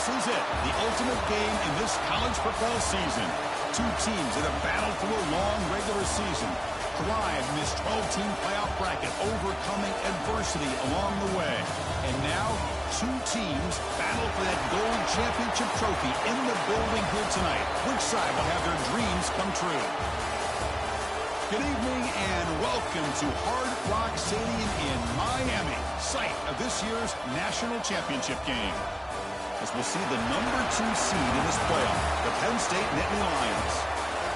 This is it, the ultimate game in this college football season. Two teams that have battled through a long regular season, thrive in this 12-team playoff bracket, overcoming adversity along the way. And now, two teams battle for that gold championship trophy in the building here tonight. Which side will have their dreams come true? Good evening and welcome to Hard Rock Stadium in Miami, site of this year's national championship game. As we'll see the #2 seed in this playoff, the Penn State Nittany Lions,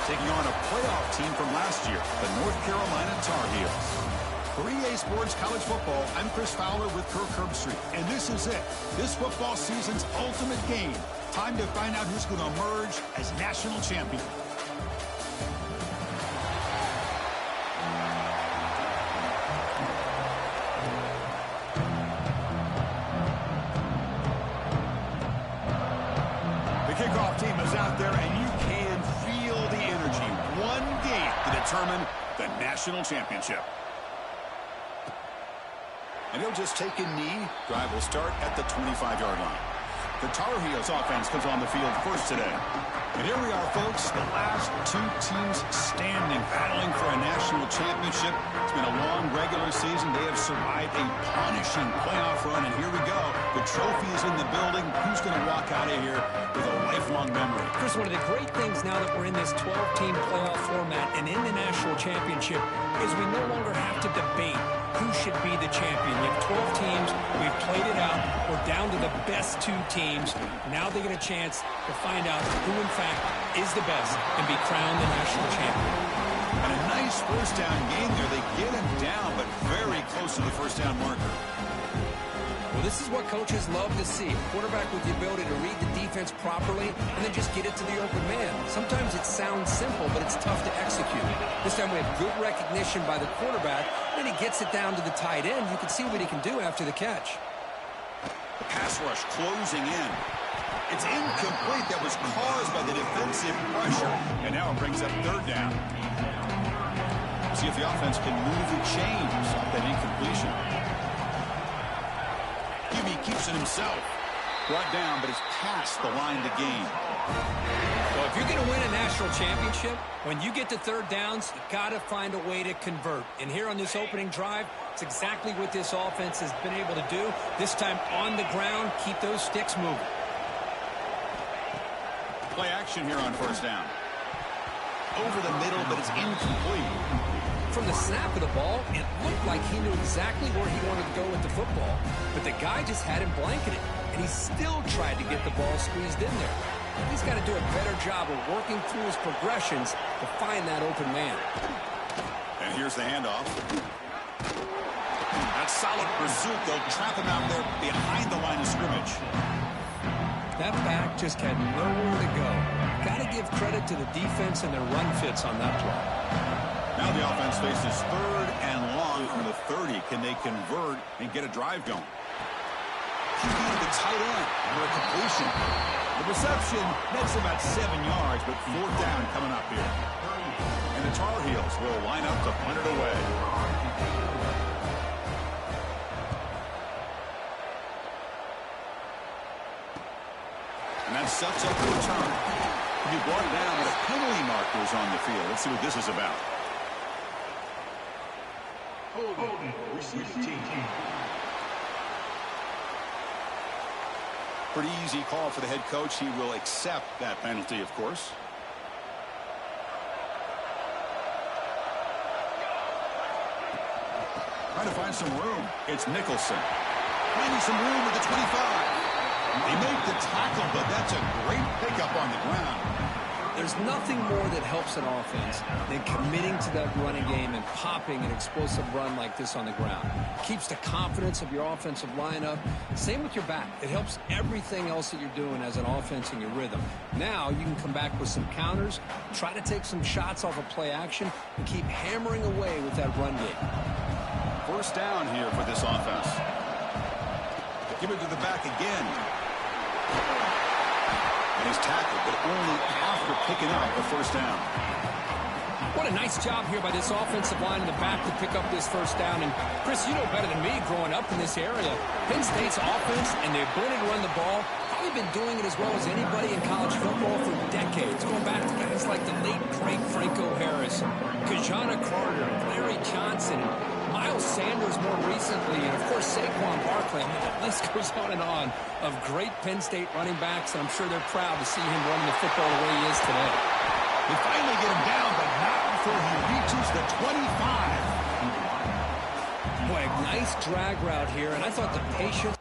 taking on a playoff team from last year, the North Carolina Tar Heels. For EA Sports College Football, I'm Chris Fowler with Kirk Herbstreit, and this is it, this football season's ultimate game. Time to find out who's going to emerge as national champion. Kickoff team is out there, and you can feel the energy. One game to determine the national championship. And he'll just take a knee. Drive will start at the 25-yard line. The Tar Heels offense comes on the field first today. And here we are, folks, the last two teams standing, battling for a national championship. It's been a long regular season. They have survived a punishing playoff run, and here we go. The trophy is in the building. Who's going to walk out of here with a lifelong memory? Chris, one of the great things now that we're in this 12-team playoff format and in the national championship is we no longer have to debate who should be the champion. You have 12 teams. We've played it out. We're down to the best two teams. Now they get a chance to find out who, in fact, is the best and be crowned the national champion. And a nice first down game there. They get him down, but very close to the first down marker. Well, this is what coaches love to see. A quarterback with the ability to read the defense properly and then just get it to the open man. Sometimes it sounds simple, but it's tough to execute. This time we have good recognition by the quarterback, and he gets it down to the tight end. You can see what he can do after the catch. The pass rush closing in. It's incomplete. That was caused by the defensive pressure. And now it brings up third down. See if the offense can move the chains off that incompletion. He keeps it himself. Brought down, but it's past the line to gain. Well, if you're going to win a national championship, when you get to third downs, you got to find a way to convert. And here on this opening drive, it's exactly what this offense has been able to do. This time on the ground, keep those sticks moving. Play action here on first down. Over the middle, but it's incomplete. From the snap of the ball, it looked like he knew exactly where he wanted to go with the football, but the guy just had him blanketed, and he still tried to get the ball squeezed in there. He's got to do a better job of working through his progressions to find that open man. And here's the handoff. That's solid pursuit. They'll trap him out there behind the line of scrimmage. That back just had nowhere to go. Got to give credit to the defense and their run fits on that play. Now the offense faces third and long from the 30. Can they convert and get a drive going? QB to the tight end for a completion. The reception makes about 7 yards, but fourth down coming up here. And the Tar Heels will line up to punt it away. And that sets up the return. He'll be brought down with a penalty markers on the field. Let's see what this is about. Pretty easy call for the head coach. He will accept that penalty, of course. Trying to find some room. It's Nicholson. Finding some room at the 25. They make the tackle, but that's a great pickup on the ground. There's nothing more that helps an offense than committing to that running game and popping an explosive run like this on the ground. Keeps the confidence of your offensive lineup. Same with your back. It helps everything else that you're doing as an offense in your rhythm. Now you can come back with some counters, try to take some shots off of play action, and keep hammering away with that run game. First down here for this offense. Give it to the back again. And he's tackled, but only after picking up the first down. What a nice job here by this offensive line in the back to pick up this first down. And, Chris, you know better than me growing up in this area, Penn State's offense and their ability to run the ball probably been doing it as well as anybody in college football for decades, going back to guys like the late, great Franco Harris, Kajana Carter, Larry Johnson, and Miles Sanders more recently, and, of course, Saquon Barkley. I mean, that list goes on of great Penn State running backs, and I'm sure they're proud to see him running the football the way he is today. They finally get him down, but not before he reaches the 25. Boy, a nice drag route here, and I thought the patience...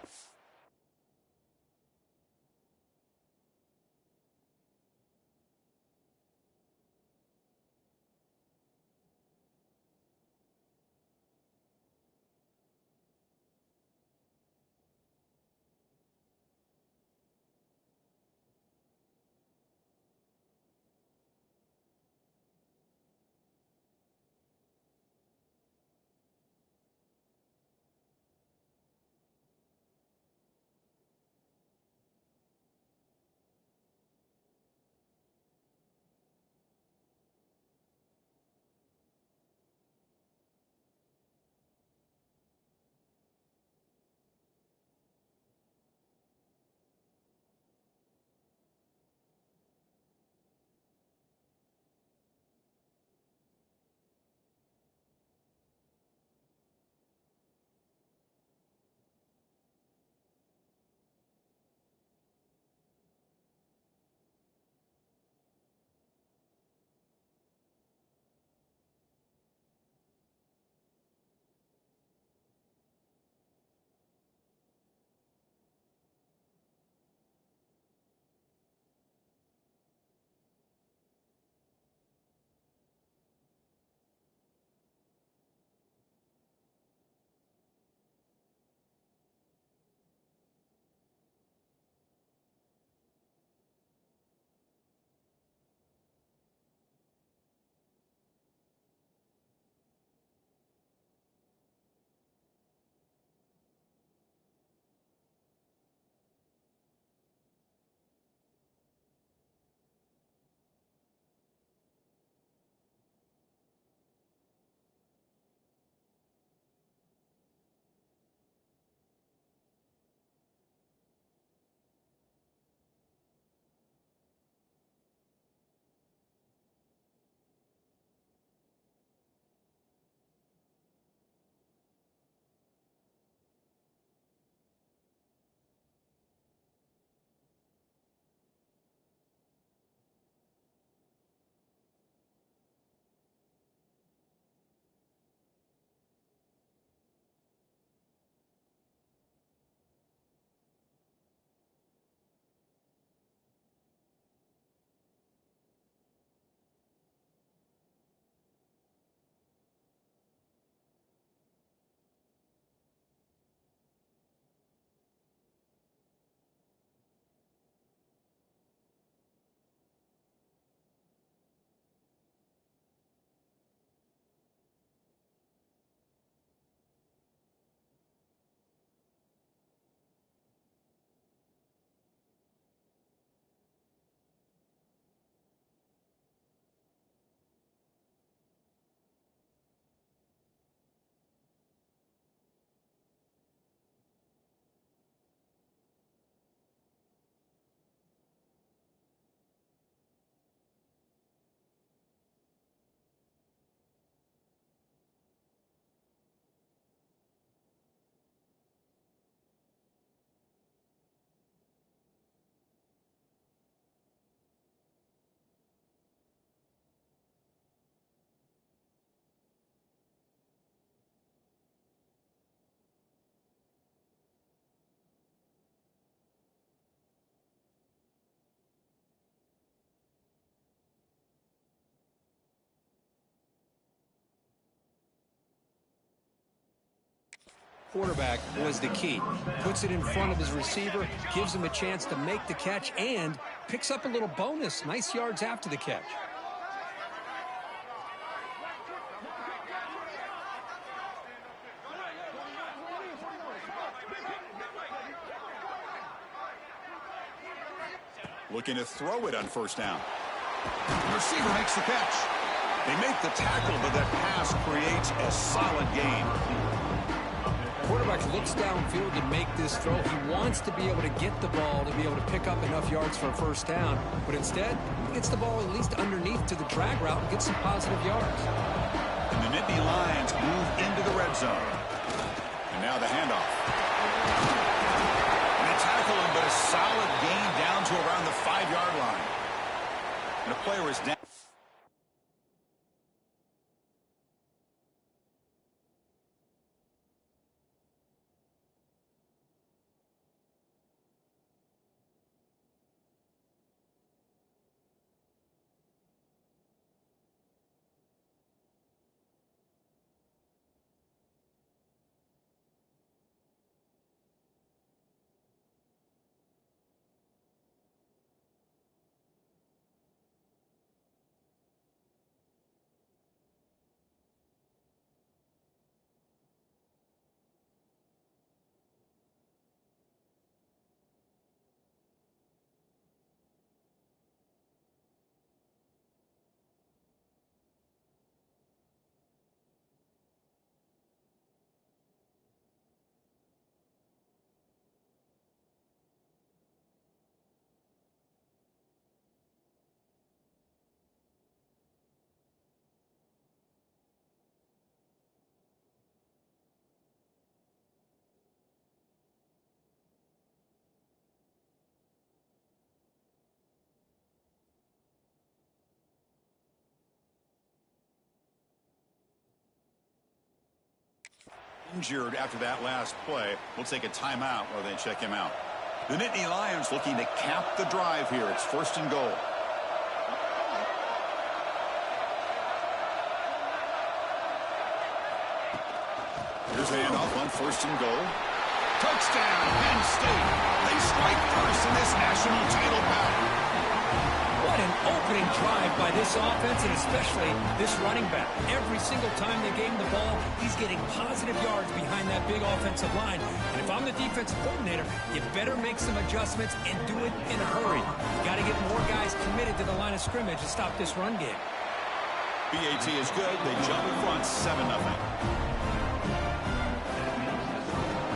Quarterback was the key. Puts it in front of his receiver, gives him a chance to make the catch, and picks up a little bonus. Nice yards after the catch. Looking to throw it on first down. The receiver makes the catch. They make the tackle, but that pass creates a solid gain. quarterback looks downfield to make this throw. He wants to be able to get the ball to be able to pick up enough yards for a first down. But instead, he gets the ball at least underneath to the drag route and gets some positive yards. And the Nittany Lions move into the red zone. And now the handoff. And they tackle him, but a solid gain down to around the 5-yard line. And the player is down. Injured after that last play. We'll take a timeout while they check him out. The Nittany Lions looking to cap the drive here. It's 1st and goal. Here's a handoff on 1st and goal. Touchdown, Penn State. They strike first in this national title battle. What an opening drive by this offense, and especially this running back. Every single time they gave him the ball, he's getting positive yards behind that big offensive line. And if I'm the defensive coordinator, you better make some adjustments and do it in a hurry. You got to get more guys committed to the line of scrimmage to stop this run game. BAT is good. They jump in front 7-0.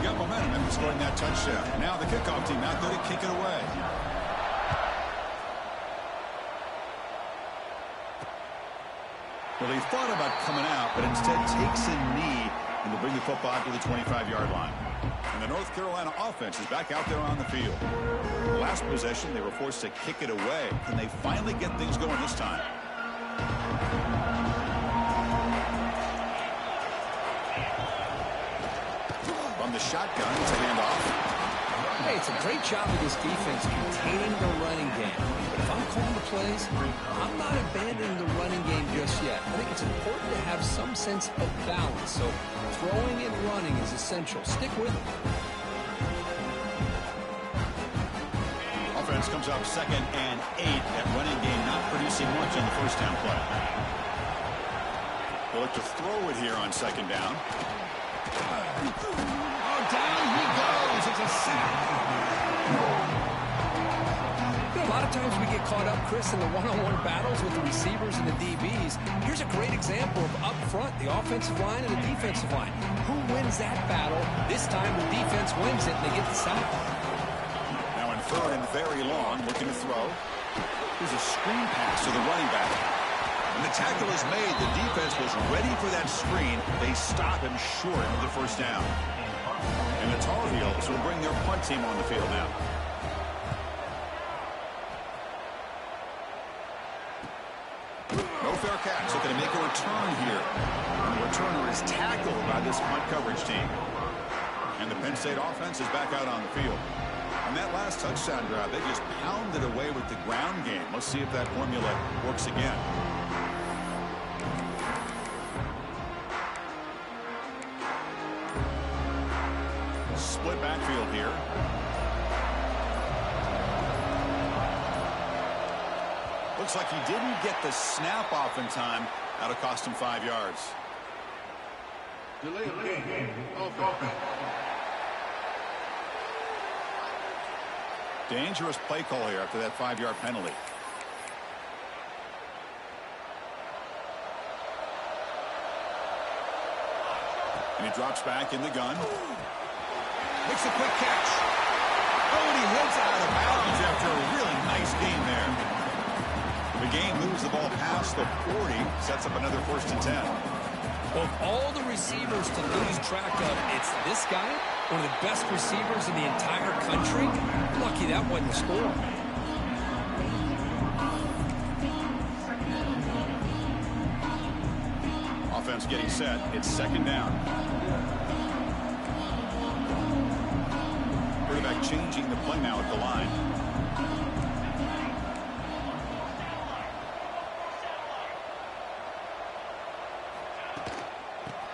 Got momentum after scoring that touchdown. Now the kickoff team out there to kick it away. Well, he thought about coming out, but instead takes a knee and will bring the football to the 25-yard line. And the North Carolina offense is back out there on the field. Last possession, they were forced to kick it away. Can they finally get things going this time? From the shotgun, it's a handoff. Hey, it's a great job of this defense containing the running game. But if I'm calling the plays, I'm not abandoning the running game just yet. I think it's important to have some sense of balance. So throwing and running is essential. Stick with it. Offense comes up 2nd and 8. That running game not producing much on the first down play. They'll look to throw it here on 2nd down. Oh, down he goes. It's a sack. A lot of times we get caught up, Chris, in the one-on-one battles with the receivers and the DBs. Here's a great example of up front, the offensive line and the defensive line. Who wins that battle? This time the defense wins it and they get the sack. Now in 3rd and very long, looking to throw. Here's a screen pass to the running back. When the tackle is made, the defense was ready for that screen. They stop him short of the first down. And the Tar Heels will bring their punt team on the field now. No fair catch. Looking to make a return here. The returner is tackled by this punt coverage team. And the Penn State offense is back out on the field. On that last touchdown drive, they just pounded away with the ground game. Let's see if that formula works again. Split backfield here. Looks like he didn't get the snap off in time. That'll cost him 5 yards. Delay of game. Offense. Dangerous play call here after that 5-yard penalty. And he drops back in the gun. Makes a quick catch. Oh, and he heads out of bounds after a really nice gain there. The game moves the ball past the 40, sets up another 1st and 10. Of all the receivers to lose track of, it's this guy, one of the best receivers in the entire country. Lucky that wasn't a score. Offense getting set. It's 2nd down. Quarterback changing the play now at the line.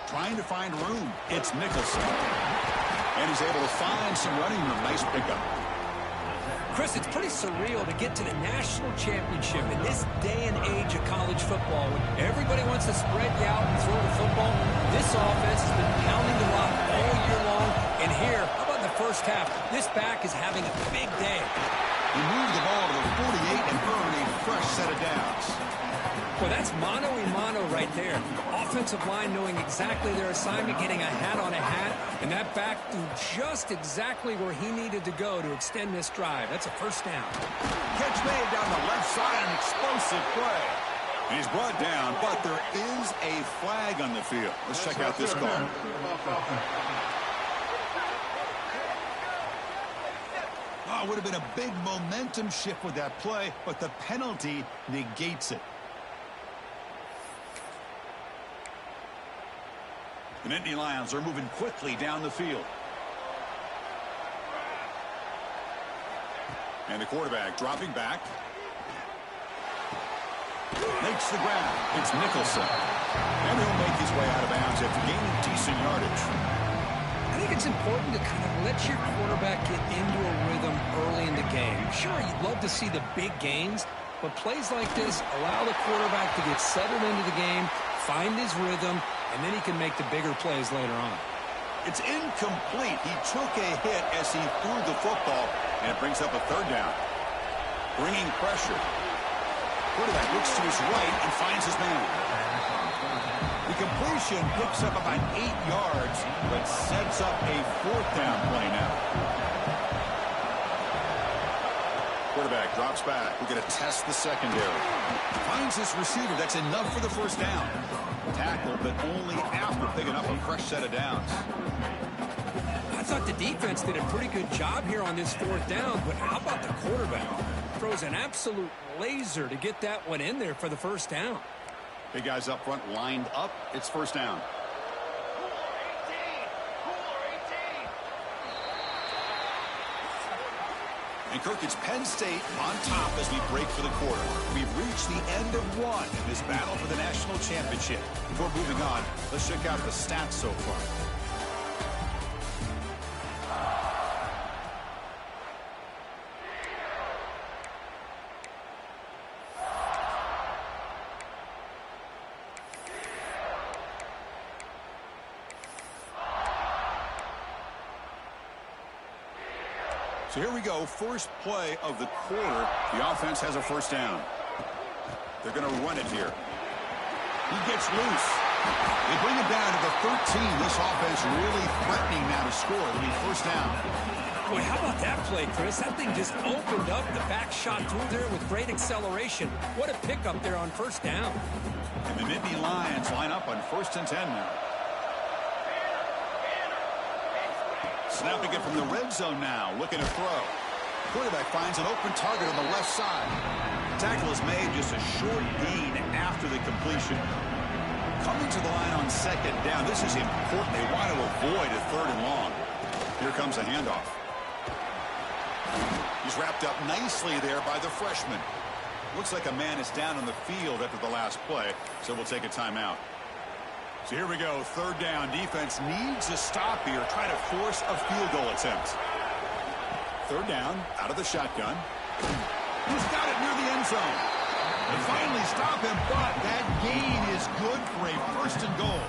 Trying to find room. It's Nicholson. And he's able to find some running room. Nice pickup. Chris, it's pretty surreal to get to the national championship in this day and age of college football when everybody wants to spread you out and throw the football. This offense has been pounding the rock all year long. And here, how about in the first half? This back is having a big day. He moved the ball to the 48 and earned a fresh set of downs. Well, that's mano-a-mano right there. Offensive line knowing exactly their assignment, getting a hat on a hat, and that back threw just exactly where he needed to go to extend this drive. That's a 1st down. Catch made down the left side, an explosive play. And he's brought down, but there is a flag on the field. Let's check out this call. Oh, it would have been a big momentum shift with that play, but the penalty negates it. The Nittany Lions are moving quickly down the field. And the quarterback dropping back. Makes the grab. It's Nicholson. And he'll make his way out of bounds after gaining decent yardage. I think it's important to kind of let your quarterback get into a rhythm early in the game. Sure, you'd love to see the big gains, but plays like this allow the quarterback to get settled into the game, find his rhythm, and then he can make the bigger plays later on. It's incomplete. He took a hit as he threw the football, and it brings up a 3rd down. Bringing pressure. Quarterback looks to his right and finds his man. The completion picks up about 8 yards, but sets up a 4th down play now. Quarterback drops back. We're going to test the secondary. Finds his receiver. That's enough for the 1st down. Tackle, but only after picking up a fresh set of downs. I thought the defense did a pretty good job here on this 4th down, but how about the quarterback? Throws an absolute laser to get that one in there for the 1st down. Big guys up front lined up. It's 1st down. And Kirk, it's Penn State on top as we break for the quarter. We've reached the end of one in this battle for the national championship. Before moving on, let's check out the stats so far. So here we go, first play of the quarter. The offense has a 1st down. They're going to run it here. He gets loose. They bring him down to the 13. This offense really threatening now to score. It'll be 1st down. Boy, how about that play, Chris? That thing just opened up. The back shot through there with great acceleration. What a pickup there on 1st down. And the Nittany Lions line up on 1st and 10 now. Snapping it from the red zone now, looking to throw. Quarterback finds an open target on the left side. The tackle is made just a short gain after the completion. Coming to the line on 2nd down. This is important. They want to avoid a 3rd and long. Here comes a handoff. He's wrapped up nicely there by the freshman. Looks like a man is down on the field after the last play, so we'll take a timeout. So here we go, 3rd down. Defense needs a stop here, trying to force a field goal attempt. 3rd down, out of the shotgun. He's got it near the end zone. They finally stop him, but that gain is good for a 1st and goal.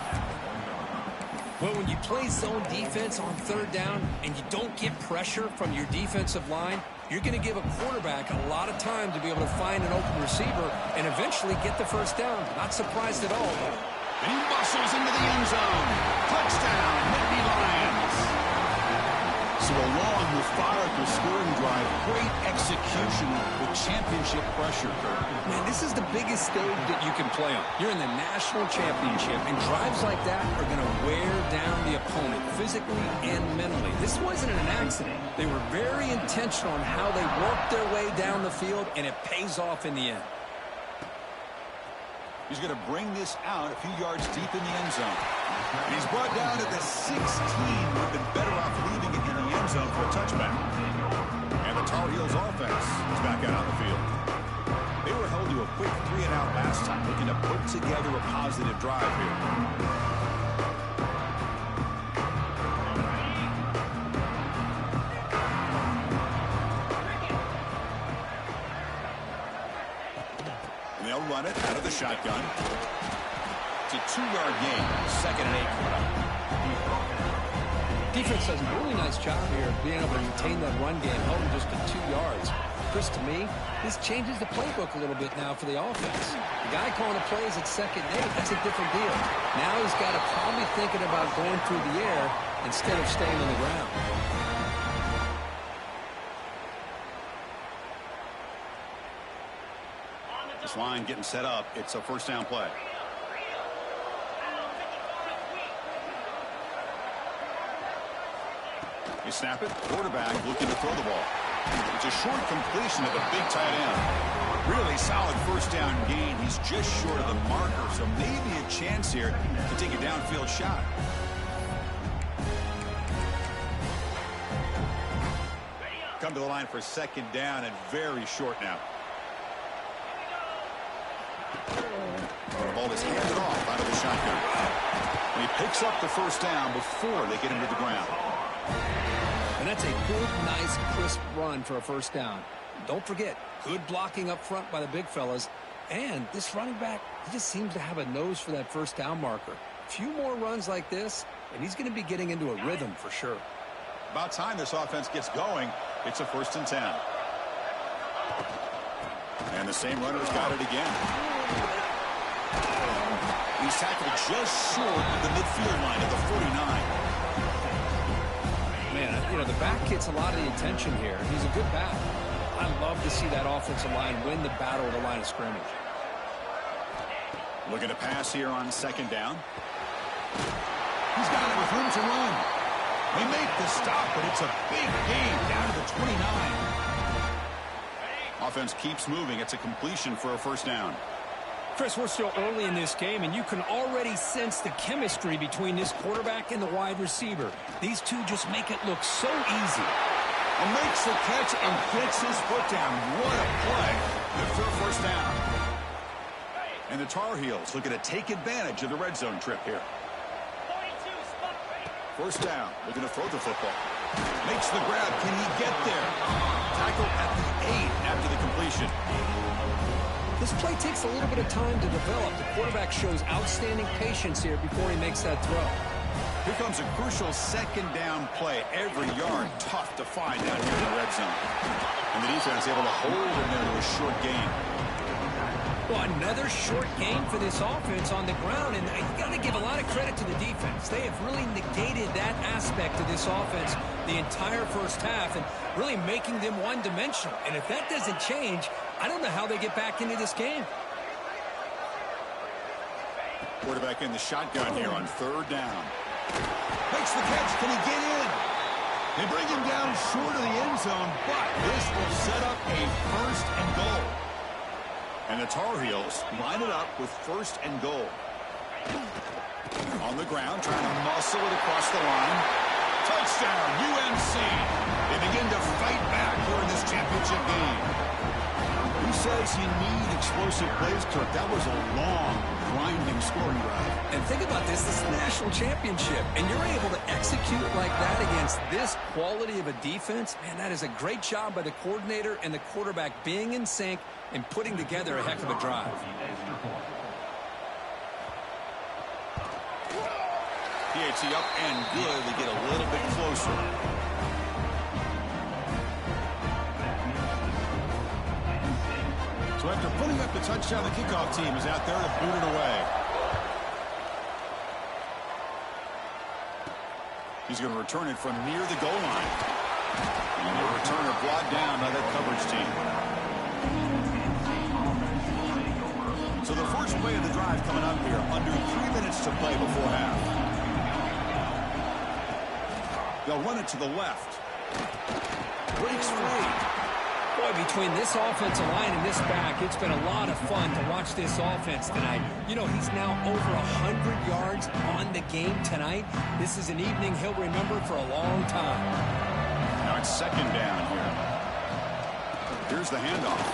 Well, when you play zone defense on 3rd down and you don't get pressure from your defensive line, you're going to give a quarterback a lot of time to be able to find an open receiver and eventually get the 1st down. Not surprised at all. And he muscles into the end zone. Touchdown, Nittany Lions. along with the scoring drive. Great execution with championship pressure. Man, this is the biggest stage that you can play on. You're in the national championship, and drives like that are going to wear down the opponent physically and mentally. This wasn't an accident. They were very intentional on how they worked their way down the field, and it pays off in the end. He's going to bring this out a few yards deep in the end zone. And he's brought down to the 16. Would have been better off leaving it in the end zone for a touchback. And the Tar Heels offense is back out on the field. They were held to a quick 3-and-out last time, looking to put together a positive drive here. They'll run it out of the shotgun. It's a 2-yard gain. 2nd and 8. Defense does a really nice job here of being able to maintain that run game, held them just to 2 yards. Chris, to me, this changes the playbook a little bit now for the offense. The guy calling the plays at 2nd and 8, that's a different deal. Now he's got to probably thinking about going through the air instead of staying on the ground. This line getting set up. It's a first down play. You snap it. Quarterback looking to throw the ball. It's a short completion of the big tight end. Really solid first down gain. He's just short of the marker, so maybe a chance here to take a downfield shot. Come to the line for 2nd down and very short now. The ball is handed off out of the shotgun. And he picks up the first down before they get him to the ground. And that's a good, nice, crisp run for a first down. Don't forget, good blocking up front by the big fellas. And this running back, he just seems to have a nose for that first down marker. A few more runs like this, and he's going to be getting into a rhythm for sure. About time this offense gets going. It's a 1st and 10. And the same runner's got it again. He's tackled just short of the midfield line at the 49. Man, you know, the back gets a lot of the attention here. He's a good back. I love to see that offensive line win the battle at the line of scrimmage. Looking to pass here on 2nd down. He's got it with room to run. They make the stop, but it's a big gain down to the 29. Offense keeps moving. It's a completion for a first down. Chris, we're still early in this game, and you can already sense the chemistry between this quarterback and the wide receiver. These two just make it look so easy. And makes the catch and gets his foot down. What a play. Good for a first down. And the Tar Heels looking to take advantage of the red zone trip here. First down. Looking to throw the football. Makes the grab. Can he get there? Tackle at the 8 after the completion. This play takes a little bit of time to develop. The quarterback shows outstanding patience here before he makes that throw. Here comes a crucial 2nd down play. Every yard tough to find down here in the red zone. And the defense able to hold him there to a short gain. Well, another short gain for this offense on the ground, and you got to give a lot of credit to the defense. They have really negated that aspect of this offense the entire first half and really making them one-dimensional. And if that doesn't change, I don't know how they get back into this game. Quarterback in the shotgun here on 3rd down. Makes the catch. Can he get in? They bring him down short of the end zone, but this will set up a 1st and goal. And the Tar Heels line it up with 1st and goal. On the ground, trying to muscle it across the line. Touchdown, UNC. They begin to fight back here in this championship game. Who says you need explosive plays, Kirk? That was a long, grinding scoring drive. And think about this. This is the national championship, and you're able to execute like that against this quality of a defense. Man, that is a great job by the coordinator and the quarterback being in sync and putting together a heck of a drive. PAT up and good. They get a little bit closer. So after putting up the touchdown, the kickoff team is out there to boot it away. He's going to return it from near the goal line. And the returner brought down by that coverage team. So the first play of the drive coming up here. Under 3 minutes to play before half. They'll run it to the left. Breaks free. Boy, between this offensive line and this back, it's been a lot of fun to watch this offense tonight. You know, he's now over 100 yards on the game tonight. This is an evening he'll remember for a long time. Now it's second down here. Here's the handoff.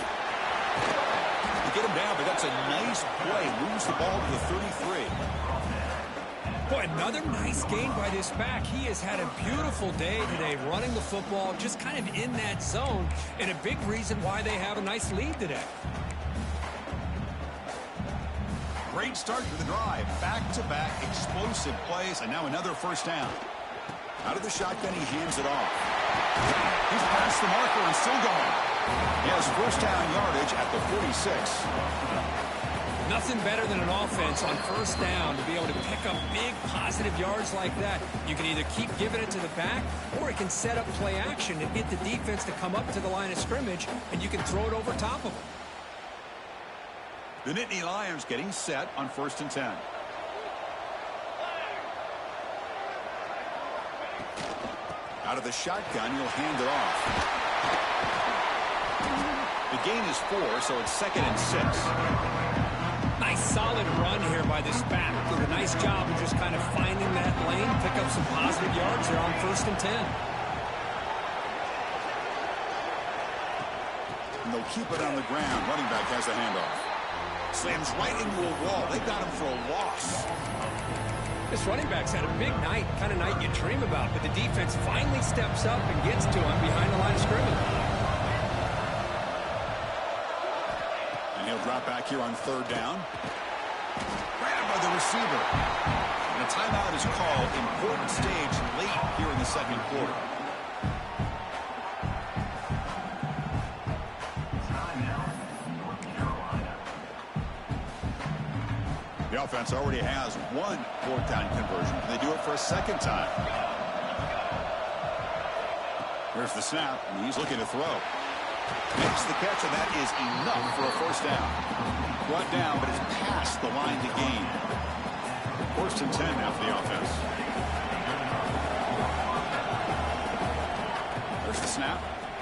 They get him down, but that's a nice play. Moves the ball to the 33. Boy, another nice gain by this back. He has had a beautiful day today running the football, just kind of in that zone, and a big reason why they have a nice lead today. Great start to the drive. Back-to-back explosive plays, and now another first down. Out of the shotgun, he hands it off. He's past the marker and still going. He has first down yardage at the 46. Nothing better than an offense on first down to be able to pick up big positive yards like that. You can either keep giving it to the back, or it can set up play action to get the defense to come up to the line of scrimmage, and you can throw it over top of them. The Nittany Lions getting set on 1st and 10. Out of the shotgun, he'll hand it off. The gain is 4, so it's 2nd and 6. Nice solid run here by this back. Did a nice job of just kind of finding that lane, pick up some positive yards there on 1st and 10. And they'll keep it on the ground. Running back has the handoff. Slams right into a wall. They got him for a loss. This running back's had a big night, kind of night you dream about, but the defense finally steps up and gets to him behind the line of scrimmage. Drop back here on 3rd down. Grabbed by the receiver. And a timeout is called. Important stage late here in the 2nd quarter. The offense already has 1 4th down conversion. They do it for a 2nd time. Here's the snap, and he's looking to throw. Makes the catch, and that is enough for a first down. Brought down, but it's past the line to gain. 1st and 10 now for the offense. There's the snap.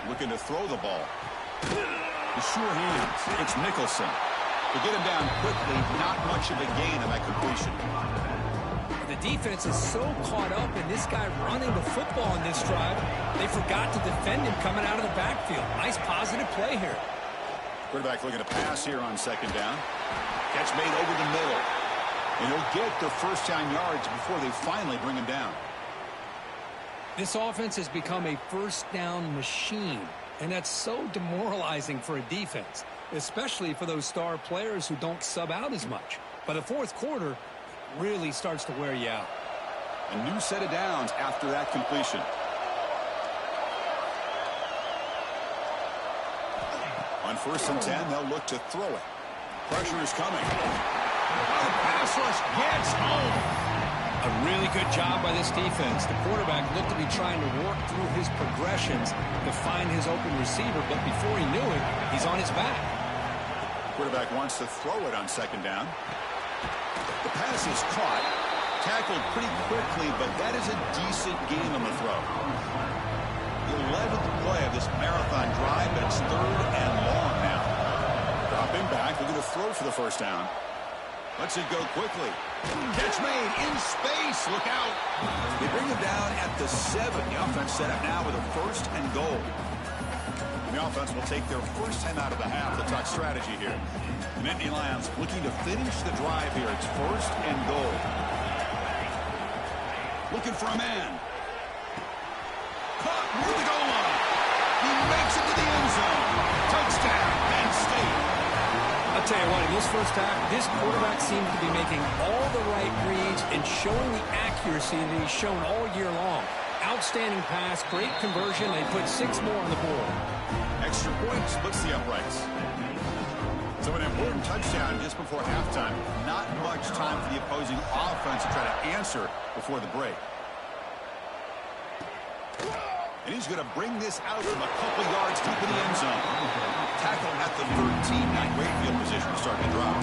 Looking to throw the ball. The sure hands. It's Nicholson. To get him down quickly, not much of a gain on that completion. The defense is so caught up in this guy running the football in this drive, they forgot to defend him coming out of the backfield. Nice positive play here. Quarterback looking to pass here on 2nd down. Catch made over the middle. And he'll get their first down yards before they finally bring him down. This offense has become a first down machine, and that's so demoralizing for a defense, especially for those star players who don't sub out as much. By the 4th quarter, really starts to wear you out. A new set of downs after that completion. On 1st and 10, they'll look to throw it. Pressure is coming. The pass rush gets home. A really good job by this defense. The quarterback looked to be trying to work through his progressions to find his open receiver, but before he knew it, he's on his back. Quarterback wants to throw it on 2nd down. The pass is caught, tackled pretty quickly, but that is a decent gain on the throw. The 11th play of this marathon drive, but it's 3rd and long now. Dropping back, looking to throw for the first down. Lets it go quickly. Catch made in space. Look out. They bring him down at the 7. The offense set up now with a 1st and goal. And the offense will take their first time out of the half. They'll talk strategy here. The Nittany Lions looking to finish the drive here. It's 1st and goal. Looking for a man. Caught near the goal line. He makes it to the end zone. Touchdown, Penn State. I'll tell you what, in this first half, this quarterback seems to be making all the right reads and showing the accuracy that he's shown all year long. Outstanding pass, great conversion. They put 6 more on the board. Extra point splits the uprights. So an important touchdown just before halftime. Not much time for the opposing offense to try to answer before the break. And he's going to bring this out from a couple yards deep in the end zone. Tackle at the 13. Not great field position to start the drive.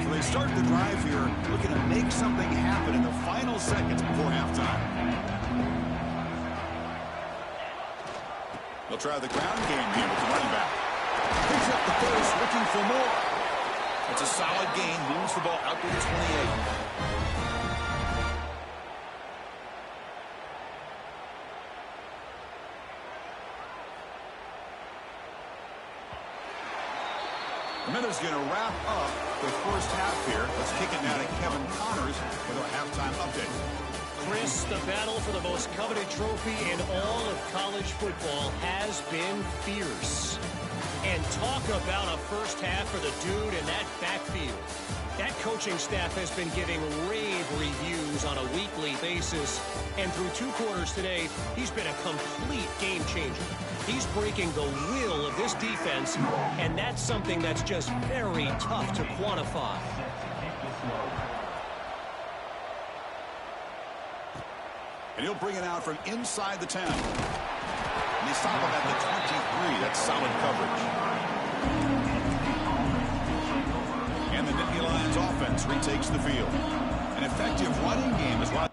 So they start the drive here looking to make something happen in the final seconds before halftime. They'll try the ground game here with the running back. Picks up the first, looking for more. It's a solid gain. Moves the ball out to the 28. And then there's going to wrap up the first half here. Let's kick it now to Kevin Connors with our halftime update. Chris, the battle for the most coveted trophy in all of college football has been fierce. And talk about a first half for the dude in that backfield. That coaching staff has been giving rave reviews on a weekly basis. And through 2 quarters today, he's been a complete game changer. He's breaking the will of this defense, and that's something that's just very tough to quantify. And he'll bring it out from inside the 10. And they stop him at the 23. That's solid coverage. And the Nittany Lions offense retakes the field. An effective running game is why.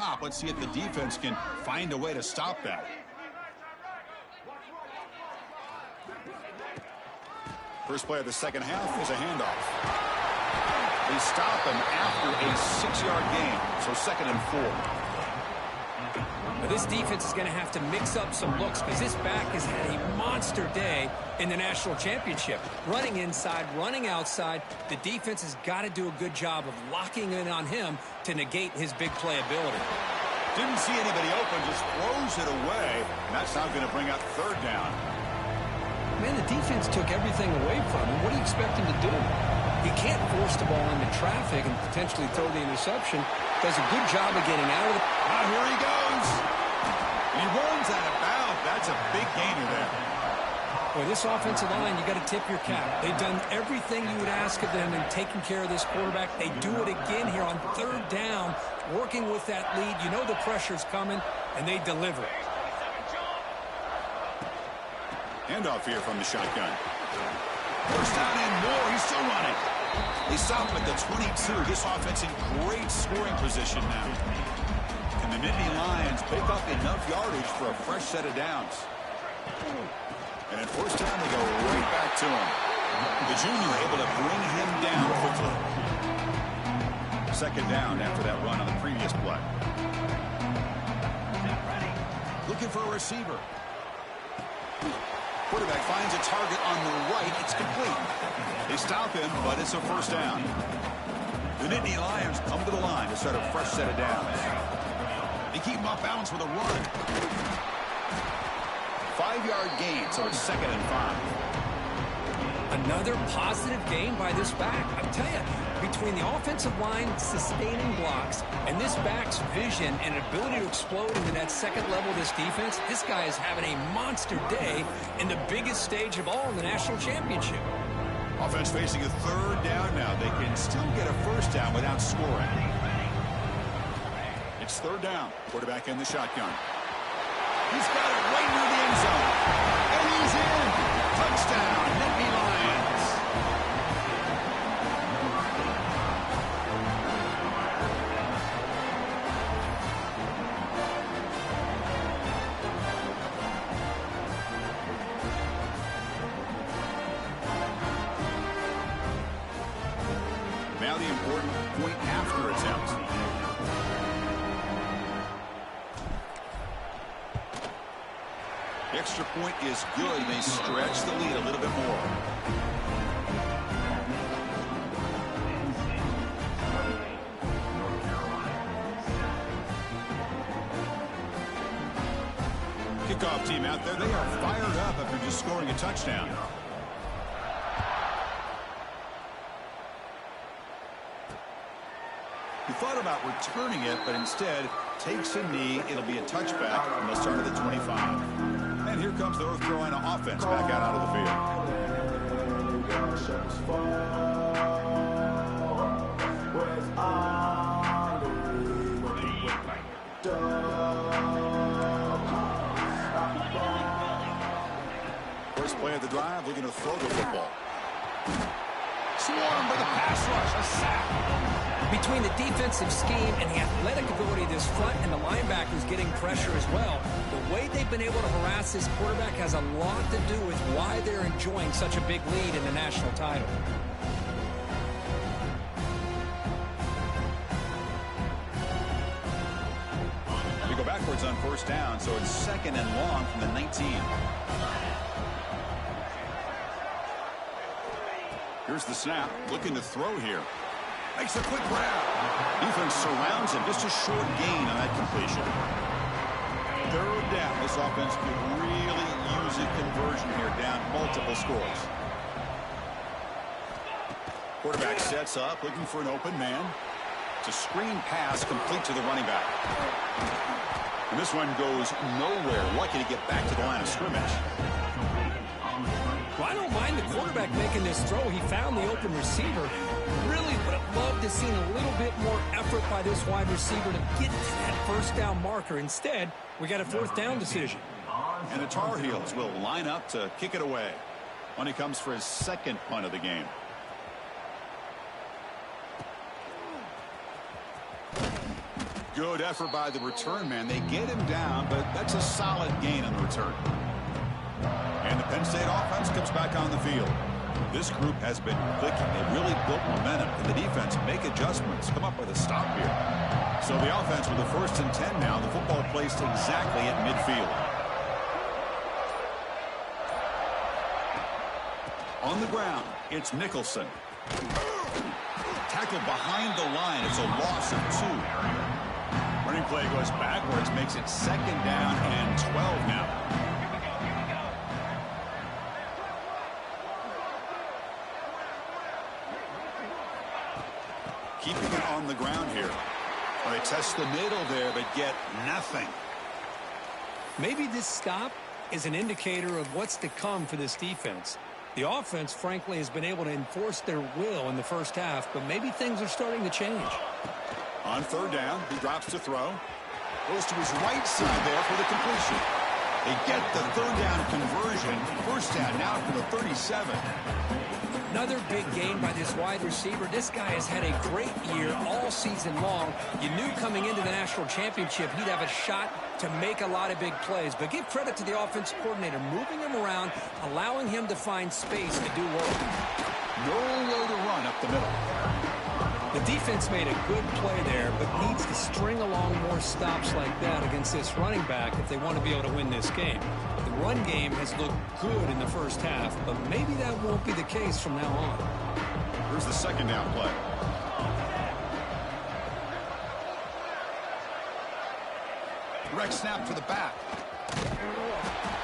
top. Let's see if the defense can find a way to stop that. First play of the second half is a handoff. They stop him after a 6-yard gain, so 2nd and 4. But this defense is going to have to mix up some looks because this back has had a monster day in the national championship. Running inside, running outside. The defense has got to do a good job of locking in on him to negate his big play ability. Didn't see anybody open, just throws it away, and that's now going to bring up 3rd down. Man, the defense took everything away from him. What do you expect him to do? He can't force the ball into traffic and potentially throw the interception. Does a good job of getting out of it. Now here he goes. He runs out of bounds. That's a big gainer there. Boy, this offensive line, you got to tip your cap. They've done everything you would ask of them in taking care of this quarterback. They do it again here on 3rd down, working with that lead. You know the pressure's coming, and they deliver. Handoff here from the shotgun. First down and more. He's still running. They stop him at the 22. This offense in great scoring position now. Can the Nittany Lions pick up enough yardage for a fresh set of downs? And at first down, they go right back to him. The junior able to bring him down quickly. 2nd down after that run on the previous play. Looking for a receiver. Quarterback finds a target on the right. It's complete. They stop him, but it's a first down. The Nittany Lions come to the line to start a fresh set of downs. They keep him off balance with a run. 5-yard gain, so it's 2nd and 5. Another positive gain by this back. I tell you, between the offensive line sustaining blocks and this back's vision and ability to explode into that 2nd level of this defense, this guy is having a monster day in the biggest stage of all in the national championship. Offense facing a 3rd down now. They can still get a first down without scoring. It's 3rd down. Quarterback in the shotgun. He's got it right near the end zone. And he's in. Touchdown, Nittany Lions. Now the important point after attempt. The extra point is good. They stretch the lead a little bit more. Kickoff team out there. They are fired up after just scoring a touchdown. He thought about returning it, but instead takes a knee. It'll be a touchback, and they'll start at the 25. And here comes the North Carolina offense back out onto the field. First play of the drive, looking to throw the football. Swarmed by the pass rush, a sack. Between the defensive scheme and the athletic ability of this front and the linebackers getting pressure as well, the way they've been able to harass this quarterback has a lot to do with why they're enjoying such a big lead in the national title. We go backwards on first down, so it's 2nd and long from the 19. Here's the snap, looking to throw here. Makes a quick grab. Defense surrounds him. Just a short gain on that completion. 3rd down. This offense could really use a conversion here, down multiple scores. Quarterback sets up, looking for an open man. It's a screen pass complete to the running back. And this one goes nowhere. Lucky to get back to the line of scrimmage. Well, I don't mind the quarterback making this throw. He found the open receiver. Really would have loved to see a little bit more effort by this wide receiver to get to that first down marker. Instead, we got a 4th down decision. And the Tar Heels will line up to kick it away when he comes for his 2nd punt of the game. Good effort by the return man. They get him down, but that's a solid gain on the return. And the Penn State offense comes back on the field. This group has been clicking. They really built momentum. And the defense make adjustments, come up with a stop here. So the offense with the 1st and 10 now. The football placed exactly at midfield. On the ground, it's Nicholson. Tackled behind the line. It's a loss of 2. Running play goes backwards, makes it 2nd down and 12 now. Keeping it on the ground here. Well, they test the middle there, but get nothing. Maybe this stop is an indicator of what's to come for this defense. The offense, frankly, has been able to enforce their will in the first half, but maybe things are starting to change. On 3rd down, he drops to throw. Goes to his right side there for the completion. They get the 3rd down conversion. 1st down now for the 37. Another big gain by this wide receiver. This guy has had a great year all season long. You knew coming into the national championship he'd have a shot to make a lot of big plays. But give credit to the offensive coordinator, moving him around, allowing him to find space to do work. Nowhere to run up the middle. The defense made a good play there, but needs to string along more stops like that against this running back if they want to be able to win this game. The run game has looked good in the first half, but maybe that won't be the case from now on. Here's the 2nd down play. Direct snap to the back.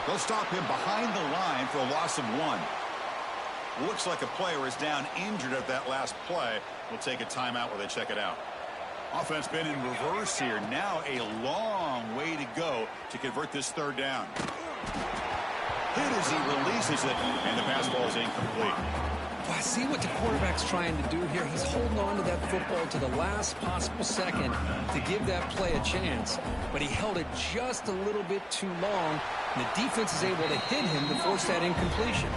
They'll stop him behind the line for a loss of 1. Looks like a player is down injured at that last play. We'll take a timeout while they check it out. Offense been in reverse here. Now a long way to go to convert this 3rd down. Hit as he releases it, and the pass ball is incomplete. Well, I see what the quarterback's trying to do here. He's holding on to that football to the last possible second to give that play a chance. But he held it just a little bit too long, and the defense is able to hit him to force that incompletion.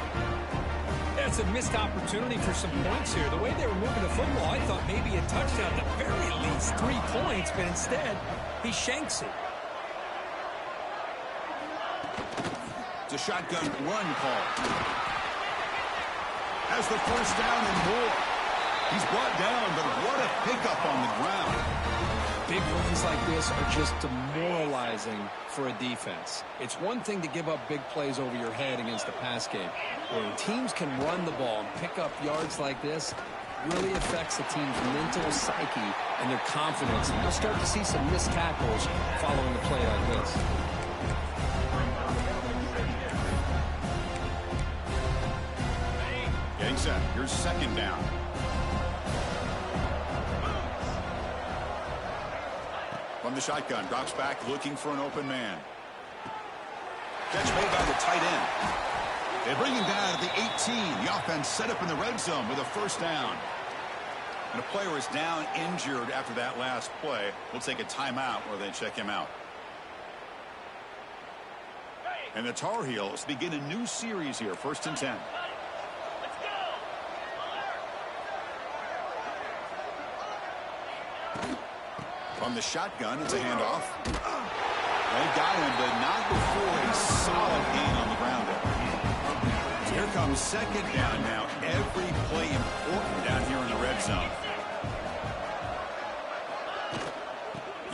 That's a missed opportunity for some points here. The way they were moving the football, I thought maybe a touchdown, at the very least 3 points, but instead, he shanks it. It's a shotgun run call. Has the 1st down and more. He's brought down, but what a pickup on the ground. Big runs like this are just demoralizing for a defense. It's one thing to give up big plays over your head against the pass game. When teams can run the ball and pick up yards like this, it really affects the team's mental psyche and their confidence. And you'll start to see some missed tackles following a play like this. Getting set. Here's 2nd down. From the shotgun, drops back, looking for an open man. Catch made by the tight end. They bring him down at the 18. The offense set up in the red zone with a 1st down. And a player is down injured after that last play. We'll take a timeout where they check him out. And the Tar Heels begin a new series here, 1st and 10. From the shotgun, it's a handoff. They got him, but not before a solid gain on the ground there. So here comes 2nd down now. Every play important down here in the red zone.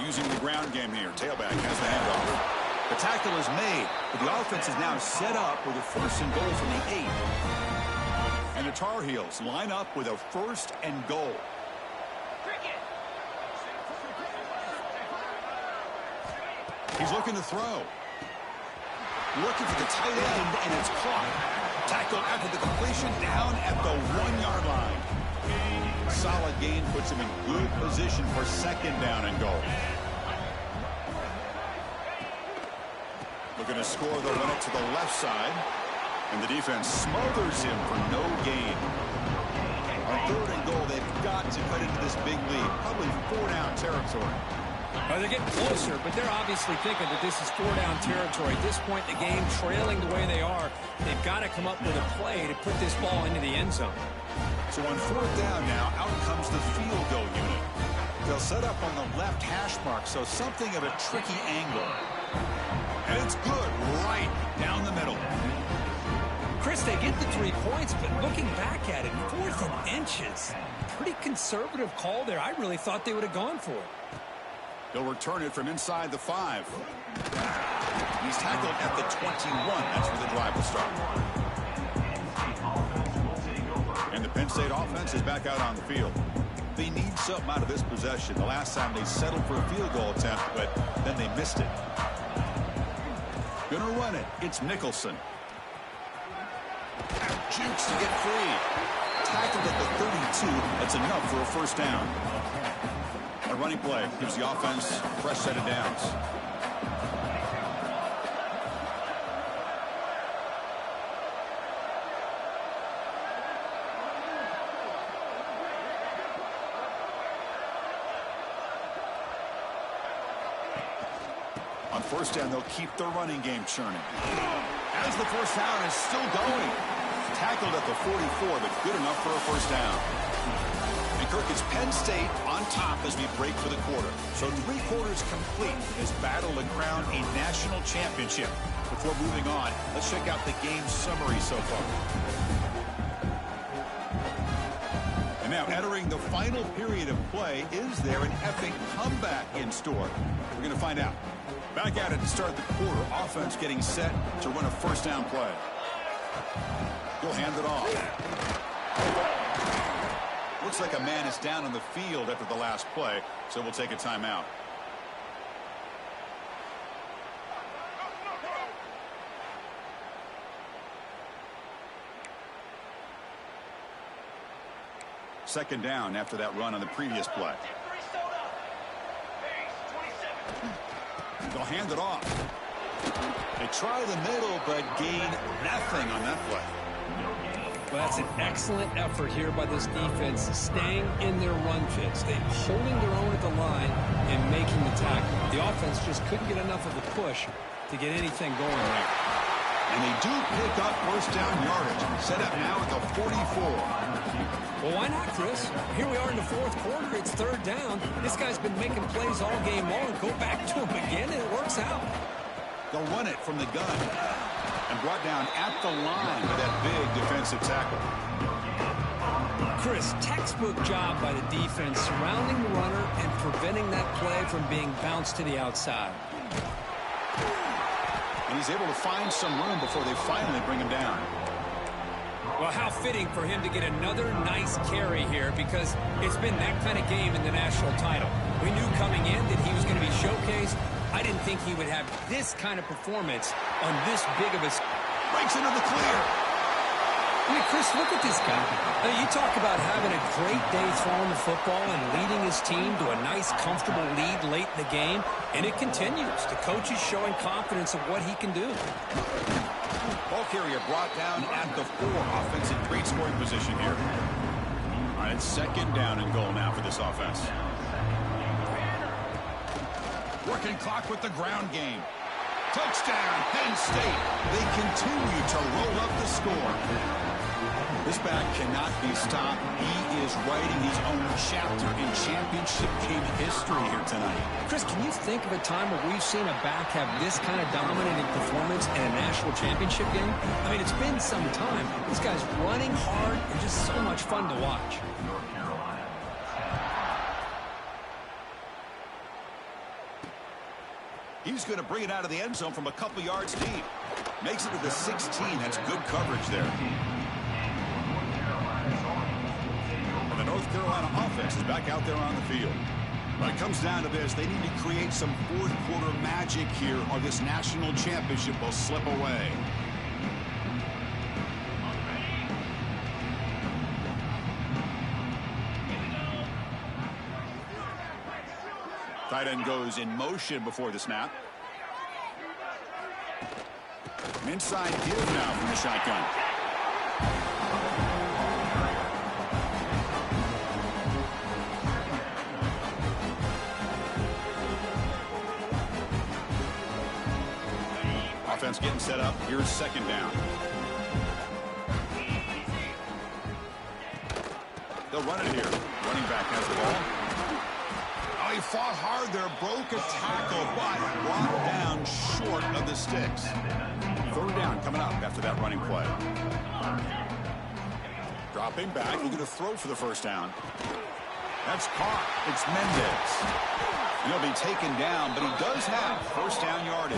Using the ground game here. Tailback has the handoff. The tackle is made, but the offense is now set up with a 1st and goal from the 8. And the Tar Heels line up with a 1st and goal. He's looking to throw. Looking for the tight end, and it's caught. Tackled after the completion, down at the 1-yard line. Solid gain puts him in good position for 2nd down and goal. Looking to score, they'll run it to the left side. And the defense smothers him for no gain. On 3rd and goal, they've got to cut into this big lead. Probably 4-down territory. Well, they're getting closer, but they're obviously thinking that this is 4-down territory. At this point in the game, trailing the way they are, they've got to come up with a play to put this ball into the end zone. So on 4th down now, out comes the field goal unit. They'll set up on the left hash mark, so something of a tricky angle. And it's good right down the middle. Chris, they get the 3 points, but looking back at it, 4th and inches. Pretty conservative call there. I really thought they would have gone for it. He'll return it from inside the 5. He's tackled at the 21. That's where the drive will start. And the Penn State offense is back out on the field. They need something out of this possession. The last time they settled for a field goal attempt, but then they missed it. Gonna run it. It's Nicholson. Jukes to get free. Tackled at the 32. That's enough for a first down. A running play gives the offense a fresh set of downs. On first down, they'll keep their running game churning. As the first down is still going. Tackled at the 44, but good enough for a first down. And Kirk, it's Penn State on top as we break for the quarter. So 3 quarters complete in this battle to crown a national championship. Before moving on, let's check out the game summary so far. And now entering the final period of play, is there an epic comeback in store? We're going to find out. Back at it to start the quarter. Offense getting set to run a first down play. He'll hand it off. Looks like a man is down on the field after the last play, so we'll take a timeout. Second down after that run on the previous play. They'll hand it off. They try the middle, but gain nothing on that play. Well, that's an excellent effort here by this defense, staying in their run fits. They're holding their own at the line and making the tackle. The offense just couldn't get enough of a push to get anything going there. And they do pick up first down yardage. Set up now at the 44. Well, why not, Chris? Here we are in the 4th quarter. It's 3rd down. This guy's been making plays all game long. Go back to him again, and it works out. They'll run it from the gun. And brought down at the line with that big defensive tackle. Chris, textbook job by the defense surrounding the runner and preventing that play from being bounced to the outside. And he's able to find some room before they finally bring him down. Well, how fitting for him to get another nice carry here, because it's been that kind of game in the national title. We knew coming in that he was going to be showcased. I didn't think he would have this kind of performance on this big of a... Breaks into the clear. I mean, Chris, look at this guy. Now, you talk about having a great day throwing the football and leading his team to a nice, comfortable lead late in the game, and it continues. The coach is showing confidence of what he can do. Ball carrier brought down at the 4. Offense in great scoring position here. All right, it's 2nd down and goal now for this offense. Working clock with the ground game. Touchdown, Penn State. They continue to roll up the score. This back cannot be stopped. He is writing his own chapter in championship game history here tonight. Chris, can you think of a time where we've seen a back have this kind of dominating performance in a national championship game? I mean, it's been some time. This guy's running hard and just so much fun to watch. He's going to bring it out of the end zone from a couple yards deep. Makes it to the 16. That's good coverage there. And the North Carolina offense is back out there on the field. When it comes down to this, they need to create some 4th quarter magic here, or this national championship will slip away. Tight end goes in motion before the snap. An inside give now from the shotgun. Offense getting set up. Here's 2nd down. They'll run it here. Running back has the ball. fought hard there, broke a tackle, but brought down short of the sticks. Third down coming up after that running play. Dropping back, looking to throw for the first down. That's caught. It's Mendez. He'll be taken down, but he does have first down yardage.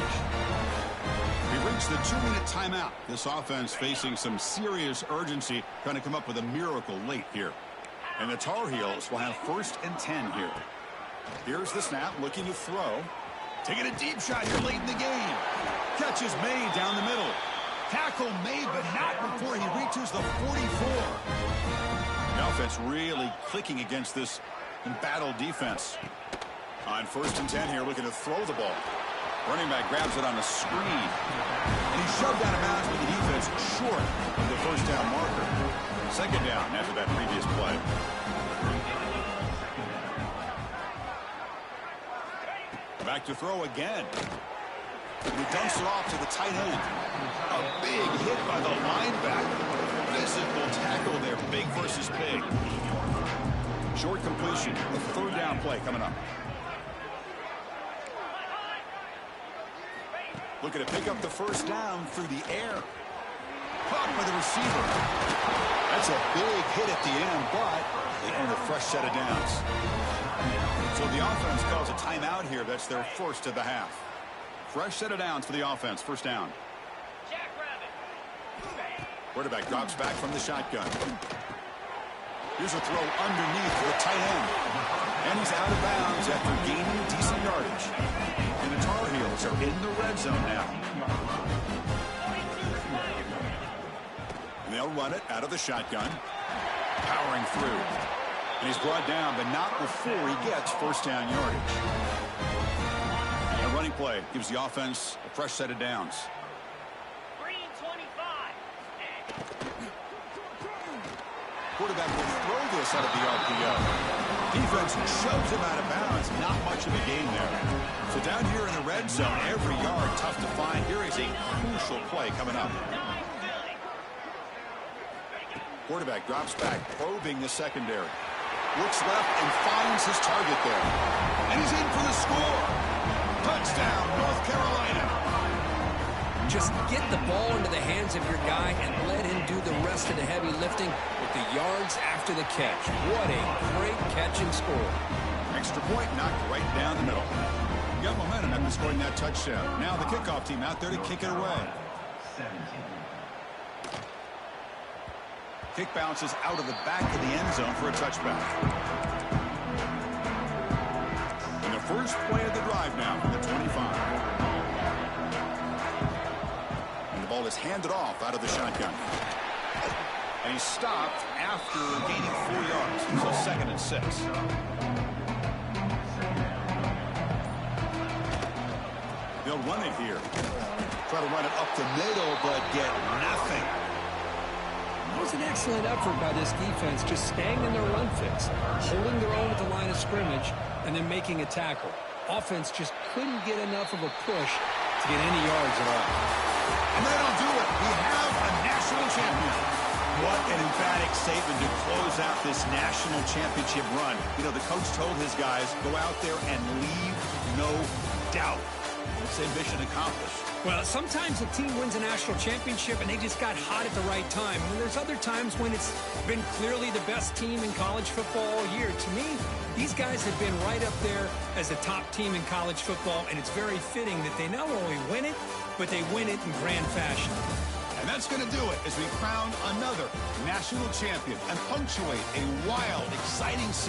We reached the 2-minute timeout. This offense facing some serious urgency, trying to come up with a miracle late here. And the Tar Heels will have 1st and 10 here. Here's the snap, looking to throw. Taking a deep shot here late in the game. Catch is made down the middle. Tackle made, but not before he reaches the 44. The offense really clicking against this embattled defense. On 1st and 10 here, looking to throw the ball. Running back grabs it on a screen. And he's shoved out of bounds with the defense short of the first down marker. Second down after that previous play. Back to throw again. And he dumps it off to the tight end. A big hit by the linebacker. Physical tackle there, big versus big. Short completion, the 3rd down play coming up. Looking to pick up the first down through the air. Caught by the receiver. That's a big hit at the end, but they earn a fresh set of downs. So the offense calls a timeout here. That's their first of the half. Fresh set of downs for the offense. First down. Quarterback drops back from the shotgun. Here's a throw underneath for the tight end. And he's out of bounds after gaining decent yardage. And the Tar Heels are in the red zone now. And they'll run it out of the shotgun. Powering through. And he's brought down, but not before he gets first down yardage. A running play gives the offense a fresh set of downs. Quarterback will throw this out of the RPO. Defense shoves him out of bounds. Not much of a gain there. So down here in the red zone, every yard tough to find. Here is a crucial play coming up. Quarterback drops back, probing the secondary. Looks left and finds his target there. And he's in for the score. Touchdown, North Carolina. Just get the ball into the hands of your guy and let him do the rest of the heavy lifting with the yards after the catch. What a great catch and score. Extra point knocked right down the middle. You got momentum after scoring that touchdown. Now the kickoff team out there to kick it away. Kick bounces out of the back of the end zone for a touchback. And the first play of the drive now from the 25. And the ball is handed off out of the shotgun. And he's stopped after gaining 4 yards. So 2nd and 6. They'll run it here. Try to run it up the middle, but get nothing. It was an excellent effort by this defense, just staying in their run fix, holding their own at the line of scrimmage, and then making a tackle. Offense just couldn't get enough of a push to get any yards at all. And that'll do it. We have a national champion. What an emphatic statement to close out this national championship run. You know, the coach told his guys, go out there and leave no doubt. Let's say mission accomplished. Well, sometimes a team wins a national championship and they just got hot at the right time. And there's other times when it's been clearly the best team in college football all year. To me, these guys have been right up there as a top team in college football, and it's very fitting that they not only win it, but they win it in grand fashion. And that's going to do it as we crown another national champion and punctuate a wild, exciting season.